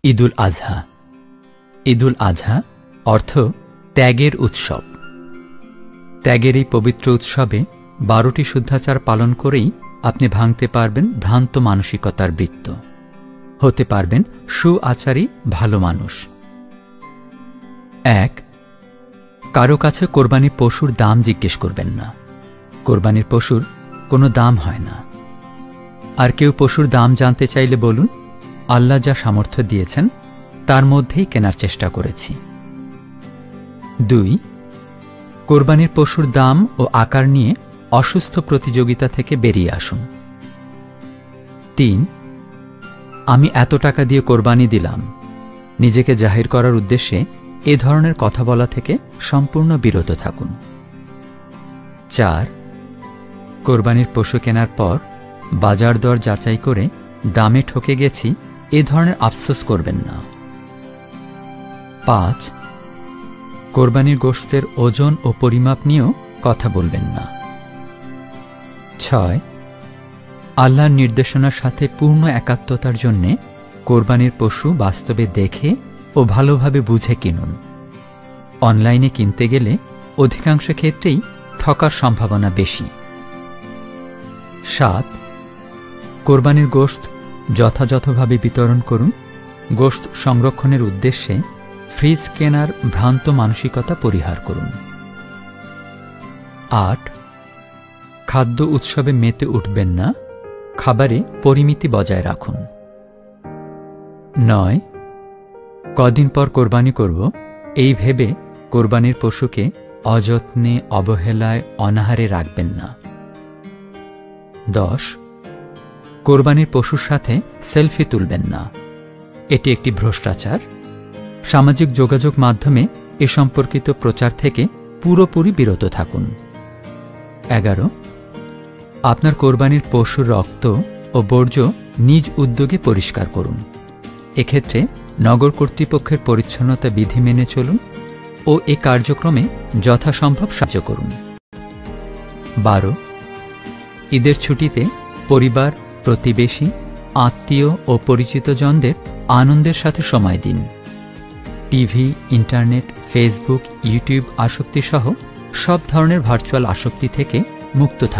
ঈদুল আজহা। ঈদুল আজহা অর্থ ত্যাগের উৎসব। ত্যাগের এই পবিত্র উৎসবে 12টি শুদ্ধাচার পালন করেই আপনি ভাঙতে পারবেন ভ্রান্ত মানসিকতার বৃত্ত, হতে পারবেন সুআচারী ভালো মানুষ। 1. কারো কাছে কোরবানির পশুর দাম জিজ্ঞেস করবেন না। কোরবানির পশুর কোনো দাম হয় না। আর কেউ পশুর দাম জানতে চাইলে বলুন, আল্লাহ যা সামর্থ্য দিয়েছেন তার মধ্যেই কেনার চেষ্টা করেছি। 2. কোরবানির পশুর দাম ও আকার নিয়ে অসুস্থ প্রতিযোগিতা থেকে বেরিয়ে আসুন। 3. আমি এত টাকা দিয়ে কোরবানি দিলাম, নিজেকে জাহির করার উদ্দেশ্যে এ ধরনের কথা বলা থেকে সম্পূর্ণ বিরত থাকুন। 4. কোরবানির পশু কেনার পর বাজার দর যাচাই করে দামে ঠকে গেছি এ ধরনের আফসোস করবেন না। 5. কোরবানির গোশতের ওজন ও পরিমাপ নিয়েও কথা বলবেন না। 6. আল্লাহর নির্দেশনার সাথে পূর্ণ একাত্মতার জন্যে কোরবানির পশু বাস্তবে দেখে ও ভালোভাবে বুঝে কিনুন। অনলাইনে কিনতে গেলে অধিকাংশ ক্ষেত্রেই ঠকার সম্ভাবনা বেশি। 7. কোরবানির গোশত যথাযথভাবে বিতরণ করুন। গোশত সংরক্ষণের উদ্দেশ্যে ফ্রিজ কেনার ভ্রান্ত মানসিকতা পরিহার করুন। 8. খাদ্য উৎসবে মেতে উঠবেন না, খাবারে পরিমিতি বজায় রাখুন। 9. কদিন পর কোরবানি করব এই ভেবে কোরবানির পশুকে অযত্নে, অবহেলায়, অনাহারে রাখবেন না। 10. কোরবানির পশুর সাথে সেলফি তুলবেন না, এটি একটি ভ্রষ্টাচার। সামাজিক যোগাযোগ মাধ্যমে এ সম্পর্কিত প্রচার থেকে পুরোপুরি বিরত থাকুন। 11. আপনার কোরবানির পশুর রক্ত ও বর্জ্য নিজ উদ্যোগে পরিষ্কার করুন। এক্ষেত্রে নগর কর্তৃপক্ষের পরিচ্ছন্নতা বিধি মেনে চলুন ও এ কার্যক্রমে যথাসম্ভব সাহায্য করুন। 12. ঈদের ছুটিতে পরিবার, প্রতিবেশী, আত্মীয় ও পরিচিতজনদের আনন্দের সাথে সময় দিন। টিভি, ইন্টারনেট, ফেসবুক, ইউটিউব আসক্তি সহ সব ধরনের ভার্চুয়াল আসক্তি থেকে মুক্ত থাকুন।